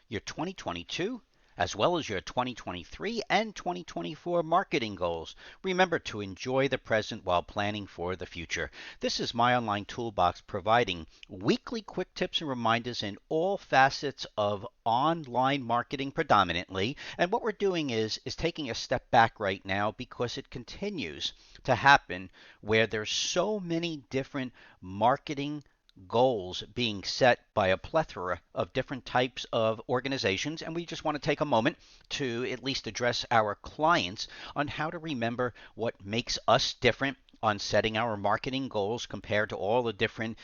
your 2022 as well as your 2023 and 2024 marketing goals. Remember to enjoy the present while planning for the future. This is my online toolbox providing weekly quick tips and reminders in all facets of online marketing predominantly. And what we're doing is taking a step back right now because it continues to happen where there's so many different marketing goals being set by a plethora of different types of organizations, and we just want to take a moment to at least address our clients on how to remember what makes us different on setting our marketing goals compared to all the different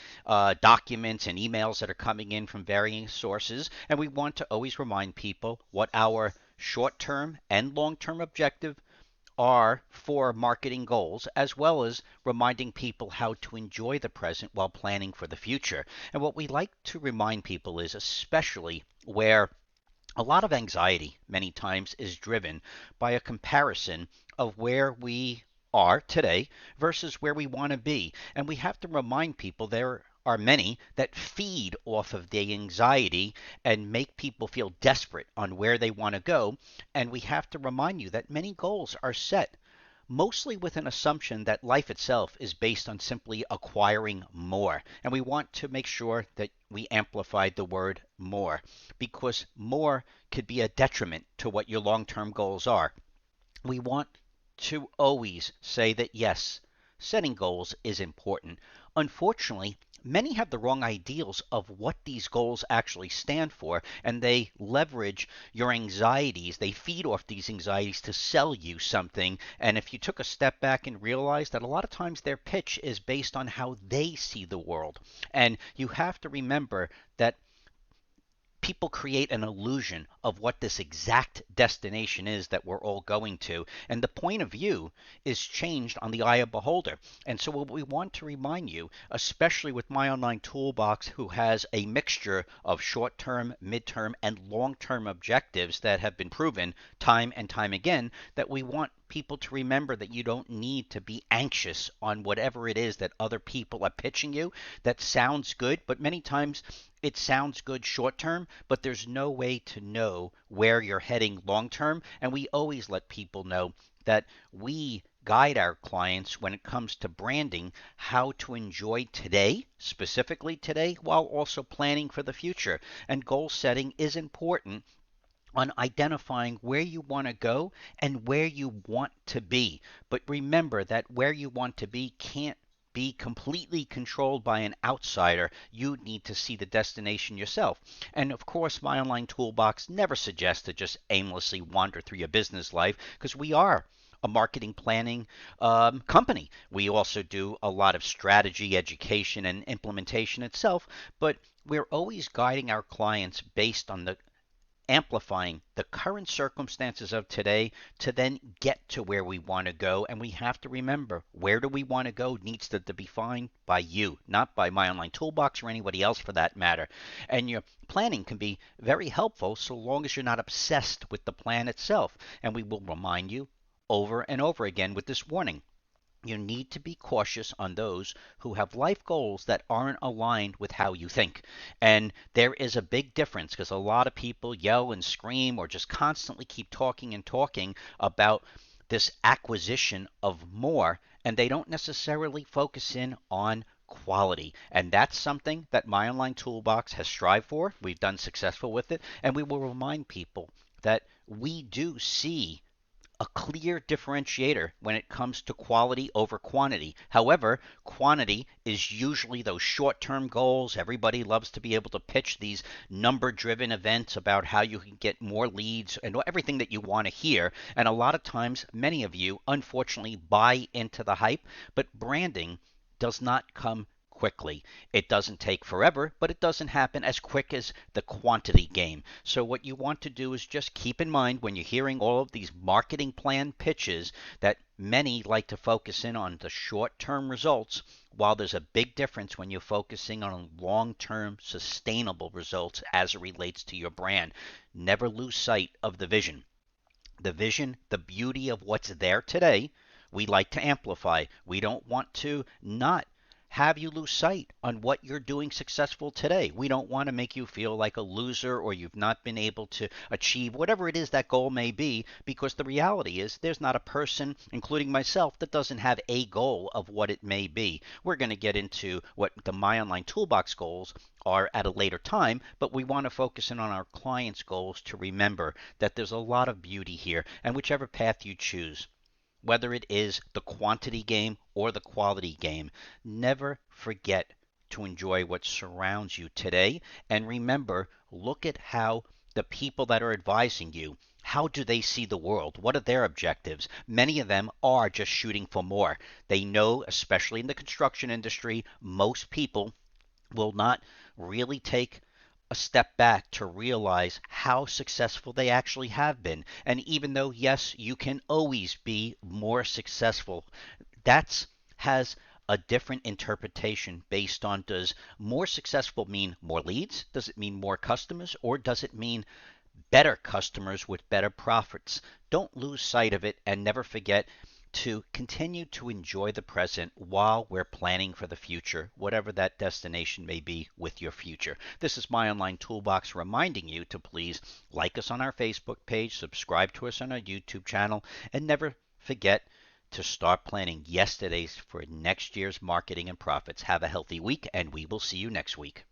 documents and emails that are coming in from varying sources. And we want to always remind people what our short-term and long-term objective are for marketing goals, as well as reminding people how to enjoy the present while planning for the future. And what we like to remind people is, especially where a lot of anxiety many times is driven by a comparison of where we are today versus where we want to be. And we have to remind people there are many that feed off of the anxiety and make people feel desperate on where they want to go. And we have to remind you that many goals are set mostly with an assumption that life itself is based on simply acquiring more. And we want to make sure that we amplify the word more, because more could be a detriment to what your long-term goals are. We want to always say that yes, setting goals is important. Unfortunately, many have the wrong ideals of what these goals actually stand for, and they leverage your anxieties. They feed off these anxieties to sell you something. And if you took a step back and realized that a lot of times their pitch is based on how they see the world, and you have to remember that people create an illusion of what this exact destination is that we're all going to. And the point of view is changed on the eye of beholder. And so what we want to remind you, especially with my online toolbox, who has a mixture of short-term, mid-term, and long-term objectives that have been proven time and time again, that we want people to remember that you don't need to be anxious on whatever it is that other people are pitching you. That sounds good, but many times it sounds good short term, but there's no way to know where you're heading long term. And we always let people know that we guide our clients when it comes to branding how to enjoy today, specifically today, while also planning for the future. And goal setting is important on identifying where you want to go and where you want to be. But remember that where you want to be can't be completely controlled by an outsider. You need to see the destination yourself. And of course, my online toolbox never suggests to just aimlessly wander through your business life, because we are a marketing planning company. We also do a lot of strategy, education, and implementation itself, but we're always guiding our clients based on the amplifying the current circumstances of today to then get to where we want to go. And we have to remember, where do we want to go needs to be defined by you, not by my online toolbox or anybody else for that matter. And your planning can be very helpful so long as you're not obsessed with the plan itself. And we will remind you over and over again with this warning. You need to be cautious on those who have life goals that aren't aligned with how you think. And there is a big difference, because a lot of people yell and scream or just constantly keep talking and talking about this acquisition of more, and they don't necessarily focus in on quality. And that's something that my online toolbox has strived for. We've done successful with it, and we will remind people that we do see a clear differentiator when it comes to quality over quantity. However, quantity is usually those short-term goals. Everybody loves to be able to pitch these number-driven events about how you can get more leads and everything that you want to hear. And a lot of times, many of you, unfortunately, buy into the hype, but branding does not come quickly. It doesn't take forever, but it doesn't happen as quick as the quantity game. So what you want to do is just keep in mind when you're hearing all of these marketing plan pitches that many like to focus in on the short-term results, while there's a big difference when you're focusing on long-term sustainable results as it relates to your brand. Never lose sight of the vision. The vision, the beauty of what's there today, we like to amplify. We don't want to not have you lose sight on what you're doing successful today. We don't want to make you feel like a loser or you've not been able to achieve whatever it is that goal may be, because the reality is there's not a person, including myself, that doesn't have a goal of what it may be. We're going to get into what the My Online Toolbox goals are at a later time, but we want to focus in on our clients' goals to remember that there's a lot of beauty here, and whichever path you choose, whether it is the quantity game or the quality game, never forget to enjoy what surrounds you today. And remember, look at how the people that are advising you, how do they see the world? What are their objectives? Many of them are just shooting for more. They know, especially in the construction industry, most people will not really take a step back to realize how successful they actually have been. And even though, yes, you can always be more successful, that has a different interpretation based on, does more successful mean more leads? Does it mean more customers? Or does it mean better customers with better profits? Don't lose sight of it, and never forget to continue to enjoy the present while we're planning for the future, whatever that destination may be with your future. This is My Online Toolbox reminding you to please like us on our Facebook page, subscribe to us on our YouTube channel, and never forget to start planning yesterday's for next year's marketing and profits. Have a healthy week, and we will see you next week.